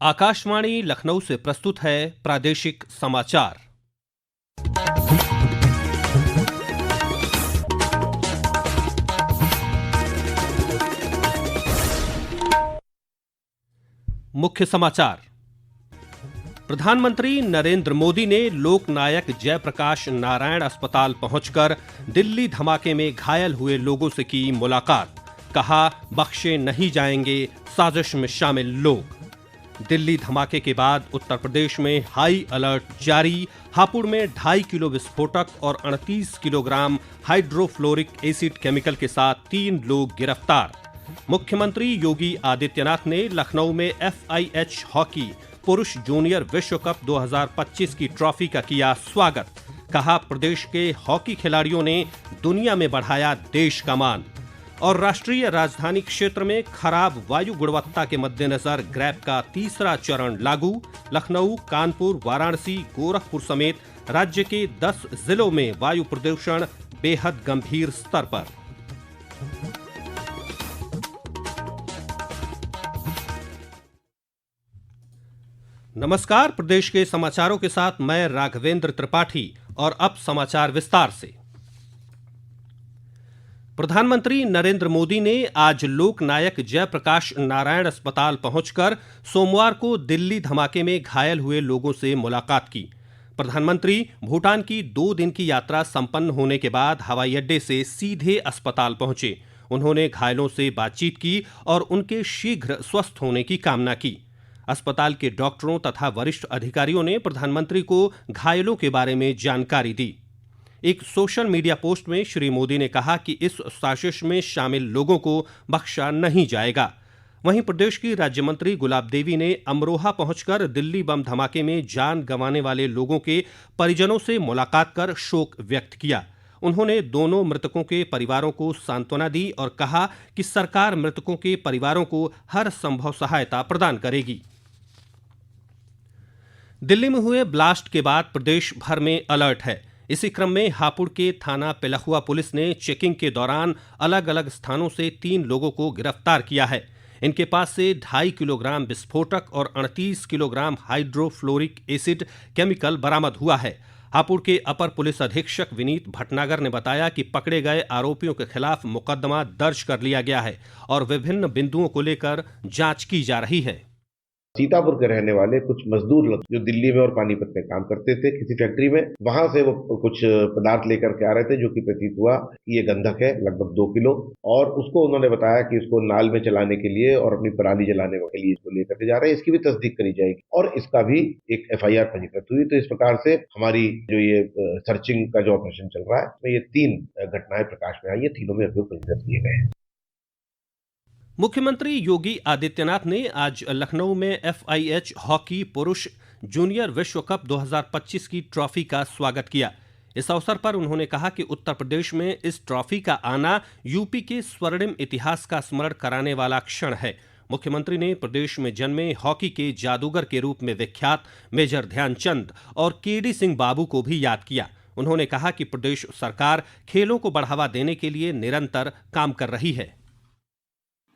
आकाशवाणी लखनऊ से प्रस्तुत है प्रादेशिक समाचार। मुख्य समाचार। प्रधानमंत्री नरेंद्र मोदी ने लोकनायक जयप्रकाश नारायण अस्पताल पहुंचकर दिल्ली धमाके में घायल हुए लोगों से की मुलाकात। कहा, बख्शे नहीं जाएंगे साजिश में शामिल लोग। दिल्ली धमाके के बाद उत्तर प्रदेश में हाई अलर्ट जारी। हापुड़ में 2.5 किलो विस्फोटक और 38 किलोग्राम हाइड्रोफ्लोरिक एसिड केमिकल के साथ 3 लोग गिरफ्तार। मुख्यमंत्री योगी आदित्यनाथ ने लखनऊ में FIH हॉकी पुरुष जूनियर विश्व कप 2025 की ट्रॉफी का किया स्वागत। कहा, प्रदेश के हॉकी खिलाड़ियों ने दुनिया में बढ़ाया देश का मान। और राष्ट्रीय राजधानी क्षेत्र में खराब वायु गुणवत्ता के मद्देनजर ग्रैप का तीसरा चरण लागू। लखनऊ, कानपुर, वाराणसी, गोरखपुर समेत राज्य के 10 जिलों में वायु प्रदूषण बेहद गंभीर स्तर पर। नमस्कार, प्रदेश के समाचारों के साथ मैं राघवेंद्र त्रिपाठी। और अब समाचार विस्तार से। प्रधानमंत्री नरेंद्र मोदी ने आज लोकनायक जयप्रकाश नारायण अस्पताल पहुंचकर सोमवार को दिल्ली धमाके में घायल हुए लोगों से मुलाकात की। प्रधानमंत्री भूटान की 2 दिन की यात्रा संपन्न होने के बाद हवाई अड्डे से सीधे अस्पताल पहुंचे। उन्होंने घायलों से बातचीत की और उनके शीघ्र स्वस्थ होने की कामना की। अस्पताल के डॉक्टरों तथा वरिष्ठ अधिकारियों ने प्रधानमंत्री को घायलों के बारे में जानकारी दी। एक सोशल मीडिया पोस्ट में श्री मोदी ने कहा कि इस साजिश में शामिल लोगों को बख्शा नहीं जाएगा। वहीं प्रदेश की राज्य मंत्री गुलाब देवी ने अमरोहा पहुंचकर दिल्ली बम धमाके में जान गंवाने वाले लोगों के परिजनों से मुलाकात कर शोक व्यक्त किया। उन्होंने दोनों मृतकों के परिवारों को सांत्वना दी और कहा कि सरकार मृतकों के परिवारों को हर संभव सहायता प्रदान करेगी। दिल्ली में हुए ब्लास्ट के बाद प्रदेश भर में अलर्ट है। इसी क्रम में हापुड़ के थाना पिलखुआ पुलिस ने चेकिंग के दौरान अलग अलग स्थानों से 3 लोगों को गिरफ्तार किया है। इनके पास से 2.5 किलोग्राम विस्फोटक और 38 किलोग्राम हाइड्रोफ्लोरिक एसिड केमिकल बरामद हुआ है। हापुड़ के अपर पुलिस अधीक्षक विनीत भटनागर ने बताया कि पकड़े गए आरोपियों के खिलाफ मुकदमा दर्ज कर लिया गया है और विभिन्न बिंदुओं को लेकर जांच की जा रही है। सीतापुर के रहने वाले कुछ मजदूर लोग जो दिल्ली में और पानीपत में काम करते थे किसी फैक्ट्री में, वहां से वो कुछ पदार्थ लेकर के आ रहे थे जो कि प्रतीत हुआ कि ये गंधक है, लगभग 2 किलो। और उसको उन्होंने बताया कि इसको नाल में चलाने के लिए और अपनी पराली जलाने के लिए इसको लेकर के जा रहे हैं। इसकी भी तस्दीक करी जाएगी और इसका भी एक FIR पंजीकृत हुई। तो इस प्रकार से हमारी जो ये सर्चिंग का जो ऑपरेशन चल रहा है उसमें ये 3 घटनाएं प्रकाश में आई है। तीनों में अभियोग पंजीकृत किए गए हैं। मुख्यमंत्री योगी आदित्यनाथ ने आज लखनऊ में FIH हॉकी पुरुष जूनियर विश्व कप 2025 की ट्रॉफी का स्वागत किया। इस अवसर पर उन्होंने कहा कि उत्तर प्रदेश में इस ट्रॉफी का आना यूपी के स्वर्णिम इतिहास का स्मरण कराने वाला क्षण है। मुख्यमंत्री ने प्रदेश में जन्मे हॉकी के जादूगर के रूप में विख्यात मेजर ध्यानचंद और KD सिंह बाबू को भी याद किया। उन्होंने कहा कि प्रदेश सरकार खेलों को बढ़ावा देने के लिए निरंतर काम कर रही है।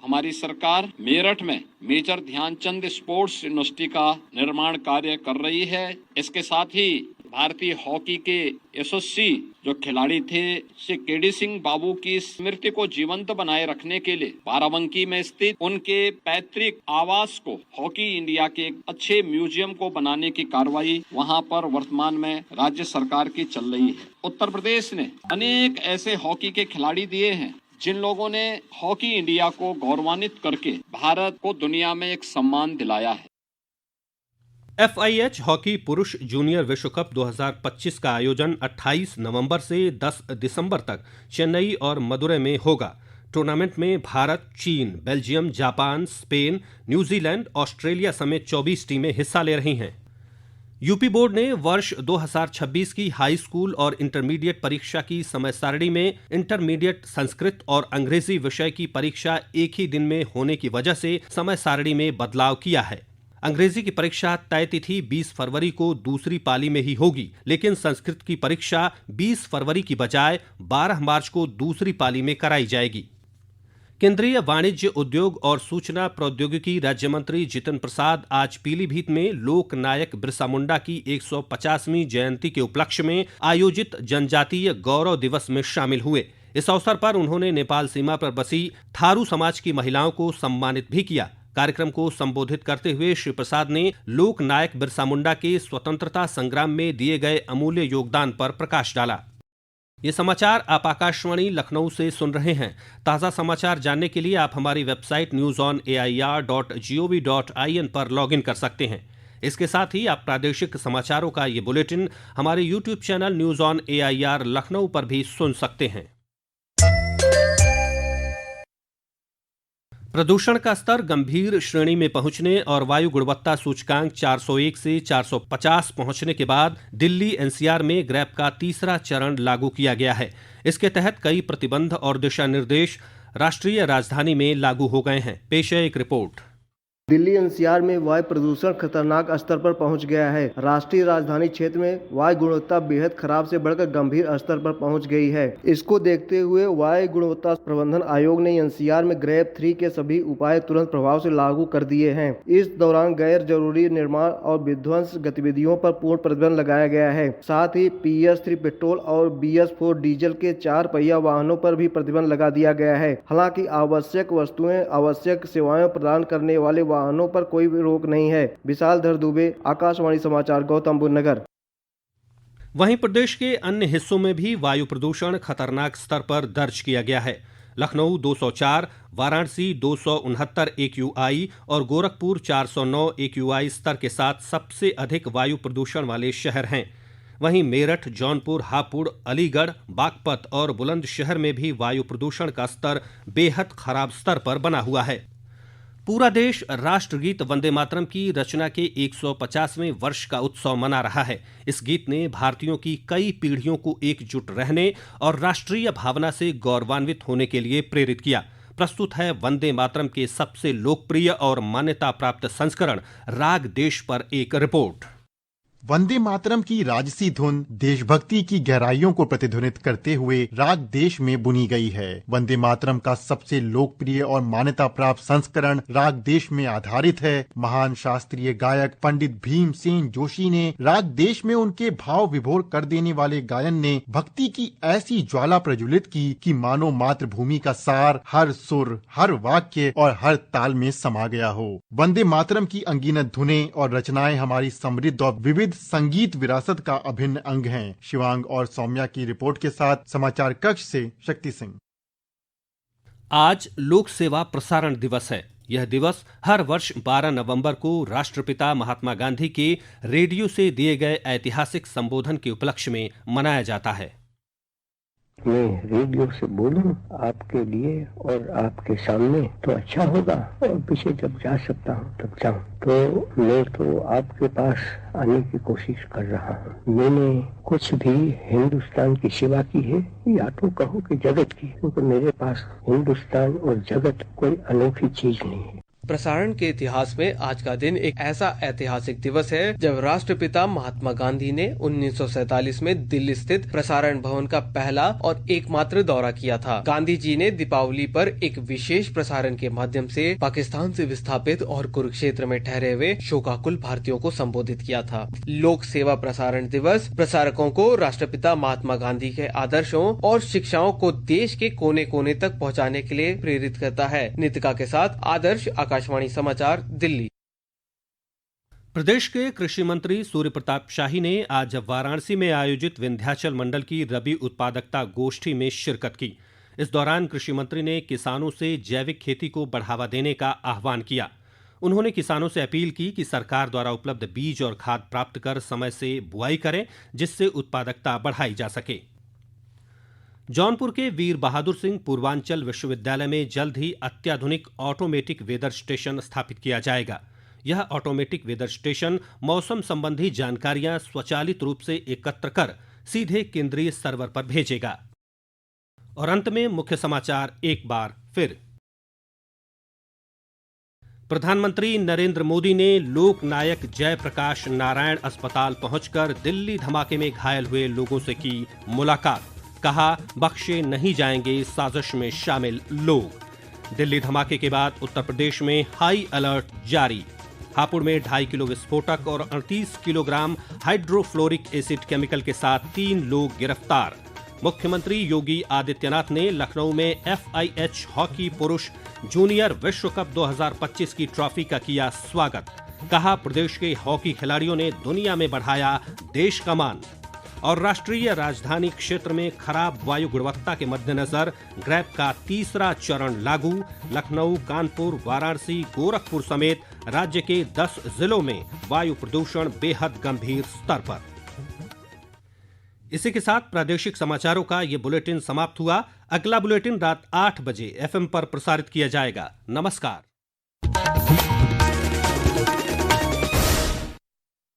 हमारी सरकार मेरठ में मेजर ध्यानचंद स्पोर्ट्स यूनिवर्सिटी का निर्माण कार्य कर रही है। इसके साथ ही भारतीय हॉकी के यशस्वी जो खिलाड़ी थे श्री KD सिंह बाबू की स्मृति को जीवंत बनाए रखने के लिए बाराबंकी में स्थित उनके पैतृक आवास को हॉकी इंडिया के एक अच्छे म्यूजियम को बनाने की कार्रवाई वहां पर वर्तमान में राज्य सरकार की चल रही है। उत्तर प्रदेश ने अनेक ऐसे हॉकी के खिलाड़ी दिए हैं जिन लोगों ने हॉकी इंडिया को गौरवान्वित करके भारत को दुनिया में एक सम्मान दिलाया है। FIH हॉकी पुरुष जूनियर विश्व कप 2025 का आयोजन 28 नवंबर से 10 दिसंबर तक चेन्नई और मदुरै में होगा। टूर्नामेंट में भारत, चीन, Belgium, Japan, Spain, New Zealand, Australia समेत 24 टीमें हिस्सा ले रही हैं। यूपी बोर्ड ने वर्ष 2026 की हाई स्कूल और इंटरमीडिएट परीक्षा की समय सारणी में इंटरमीडिएट संस्कृत और अंग्रेजी विषय की परीक्षा एक ही दिन में होने की वजह से समय सारणी में बदलाव किया है। अंग्रेजी की परीक्षा तय तिथि 20 फरवरी को दूसरी पाली में ही होगी, लेकिन संस्कृत की परीक्षा 20 फरवरी की बजाय 12 मार्च को दूसरी पाली में कराई जाएगी। केंद्रीय वाणिज्य उद्योग और सूचना प्रौद्योगिकी राज्य मंत्री जितिन प्रसाद आज पीलीभीत में लोक नायक बिरसा मुंडा की 150वीं जयंती के उपलक्ष्य में आयोजित जनजातीय गौरव दिवस में शामिल हुए। इस अवसर पर उन्होंने नेपाल सीमा पर बसी थारू समाज की महिलाओं को सम्मानित भी किया। कार्यक्रम को संबोधित करते हुए श्री प्रसाद ने लोक नायक बिरसा मुंडा के स्वतंत्रता संग्राम में दिए गए अमूल्य योगदान पर प्रकाश डाला। ये समाचार आप आकाशवाणी लखनऊ से सुन रहे हैं। ताज़ा समाचार जानने के लिए आप हमारी वेबसाइट newsonair.gov.in पर लॉगिन कर सकते हैं। इसके साथ ही आप प्रादेशिक समाचारों का ये बुलेटिन हमारे YouTube channel news on AIR Lucknow पर भी सुन सकते हैं। प्रदूषण का स्तर गंभीर श्रेणी में पहुंचने और वायु गुणवत्ता सूचकांक 401 से 450 पहुंचने के बाद दिल्ली NCR में ग्रैप का तीसरा चरण लागू किया गया है। इसके तहत कई प्रतिबंध और दिशा निर्देश राष्ट्रीय राजधानी में लागू हो गए हैं। पेश है एक रिपोर्ट। दिल्ली NCR में वायु प्रदूषण खतरनाक स्तर पर पहुंच गया है। राष्ट्रीय राजधानी क्षेत्र में वायु गुणवत्ता बेहद खराब से बढ़कर गंभीर स्तर पर पहुंच गई है। इसको देखते हुए वायु गुणवत्ता प्रबंधन आयोग ने NCR में ग्रेप 3 के सभी उपाय तुरंत प्रभाव से लागू कर दिए हैं। इस दौरान गैर जरूरी निर्माण और विध्वंस गतिविधियों पर पूर्ण प्रतिबंध लगाया गया है। साथ ही PS3 पेट्रोल और BS4 डीजल के 4 पहिया वाहनों पर भी प्रतिबंध लगा दिया गया है। हालांकि आवश्यक वस्तुएं, आवश्यक सेवाएं प्रदान करने वाले वाहनों पर कोई भी रोक नहीं है। विशाल धर दुबे, आकाशवाणी समाचार, गौतम बुद्ध नगर। वहीं प्रदेश के अन्य हिस्सों में भी वायु प्रदूषण खतरनाक स्तर पर दर्ज किया गया है। लखनऊ 204, वाराणसी 269 AQI और गोरखपुर 409 AQI स्तर के साथ सबसे अधिक वायु प्रदूषण वाले शहर हैं। वहीं मेरठ, जौनपुर, हापुड़, अलीगढ़, बागपत और बुलंदशहर में भी वायु प्रदूषण का स्तर बेहद खराब स्तर पर बना हुआ है। पूरा देश राष्ट्रगीत वंदे मातरम की रचना के 150वें वर्ष का उत्सव मना रहा है। इस गीत ने भारतीयों की कई पीढ़ियों को एकजुट रहने और राष्ट्रीय भावना से गौरवान्वित होने के लिए प्रेरित किया। प्रस्तुत है वंदे मातरम के सबसे लोकप्रिय और मान्यता प्राप्त संस्करण राग देश पर एक रिपोर्ट। वंदे मातरम की राजसी धुन देशभक्ति की गहराइयों को प्रतिध्वनित करते हुए राग देश में बुनी गई है। वंदे मातरम का सबसे लोकप्रिय और मान्यता प्राप्त संस्करण राग देश में आधारित है। महान शास्त्रीय गायक पंडित भीमसेन जोशी ने राग देश में उनके भाव विभोर कर देने वाले गायन ने भक्ति की ऐसी ज्वाला प्रज्वलित की कि मानो मातृभूमि का सार हर सुर, हर वाक्य और हर ताल में समा गया हो। वंदे मातरम की अंगिनत धुनें और रचनाएं हमारी समृद्ध और विविध संगीत विरासत का अभिन्न अंग हैं। शिवांग और सौम्या की रिपोर्ट के साथ समाचार कक्ष से शक्ति सिंह। आज लोक सेवा प्रसारण दिवस है। यह दिवस हर वर्ष 12 नवंबर को राष्ट्रपिता महात्मा गांधी के रेडियो से दिए गए ऐतिहासिक संबोधन के उपलक्ष्य में मनाया जाता है। मैं रेडियो से बोलूं आपके लिए और आपके सामने तो अच्छा होगा, और पीछे जब जा सकता हूं तब जाऊं। तो मैं तो आपके पास आने की कोशिश कर रहा हूं। मैंने कुछ भी हिंदुस्तान की सेवा की है या तो कहो कि जगत की, क्योंकि मेरे पास हिंदुस्तान और जगत कोई अनोखी चीज नहीं है। प्रसारण के इतिहास में आज का दिन एक ऐसा ऐतिहासिक दिवस है जब राष्ट्रपिता महात्मा गांधी ने 1947 में दिल्ली स्थित प्रसारण भवन का पहला और एकमात्र दौरा किया था। गांधी जी ने दीपावली पर एक विशेष प्रसारण के माध्यम से पाकिस्तान से विस्थापित और कुरुक्षेत्र में ठहरे हुए शोकाकुल भारतीयों को संबोधित किया था। लोक सेवा प्रसारण दिवस प्रसारकों को राष्ट्रपिता महात्मा गांधी के आदर्शों और शिक्षाओं को देश के कोने कोने तक पहुँचाने के लिए प्रेरित करता है। नितिका के साथ आदर्श, आकाशवाणी समाचार, दिल्ली। प्रदेश के कृषि मंत्री सूर्य प्रताप शाही ने आज वाराणसी में आयोजित विंध्याचल मंडल की रबी उत्पादकता गोष्ठी में शिरकत की। इस दौरान कृषि मंत्री ने किसानों से जैविक खेती को बढ़ावा देने का आह्वान किया। उन्होंने किसानों से अपील की कि सरकार द्वारा उपलब्ध बीज और खाद प्राप्त कर समय से बुआई करें, जिससे उत्पादकता बढ़ाई जा सके। जौनपुर के वीर बहादुर सिंह पूर्वांचल विश्वविद्यालय में जल्द ही अत्याधुनिक ऑटोमेटिक वेदर स्टेशन स्थापित किया जाएगा। यह ऑटोमेटिक वेदर स्टेशन मौसम संबंधी जानकारियां स्वचालित रूप से एकत्र कर सीधे केंद्रीय सर्वर पर भेजेगा। और अंत में मुख्य समाचार एक बार फिर। प्रधानमंत्री नरेंद्र मोदी ने लोक नायक जयप्रकाश नारायण अस्पताल पहुंचकर दिल्ली धमाके में घायल हुए लोगों से की मुलाकात। कहा, बख्शे नहीं जाएंगे साजिश में शामिल लोग। दिल्ली धमाके के बाद उत्तर प्रदेश में हाई अलर्ट जारी। हापुड़ में 2.5 किलो विस्फोटक और 38 किलोग्राम हाइड्रोफ्लोरिक एसिड केमिकल के साथ 3 लोग गिरफ्तार। मुख्यमंत्री योगी आदित्यनाथ ने लखनऊ में FIH हॉकी पुरुष जूनियर विश्व कप 2025 की ट्रॉफी का किया स्वागत। कहा, प्रदेश के हॉकी खिलाड़ियों ने दुनिया में बढ़ाया देश का मान। और राष्ट्रीय राजधानी क्षेत्र में खराब वायु गुणवत्ता के मद्देनजर ग्रैप का तीसरा चरण लागू। लखनऊ, कानपुर, वाराणसी, गोरखपुर समेत राज्य के 10 जिलों में वायु प्रदूषण बेहद गंभीर स्तर पर। इसी के साथ प्रादेशिक समाचारों का ये बुलेटिन समाप्त हुआ। अगला बुलेटिन रात 8 बजे FM पर प्रसारित किया जाएगा। नमस्कार।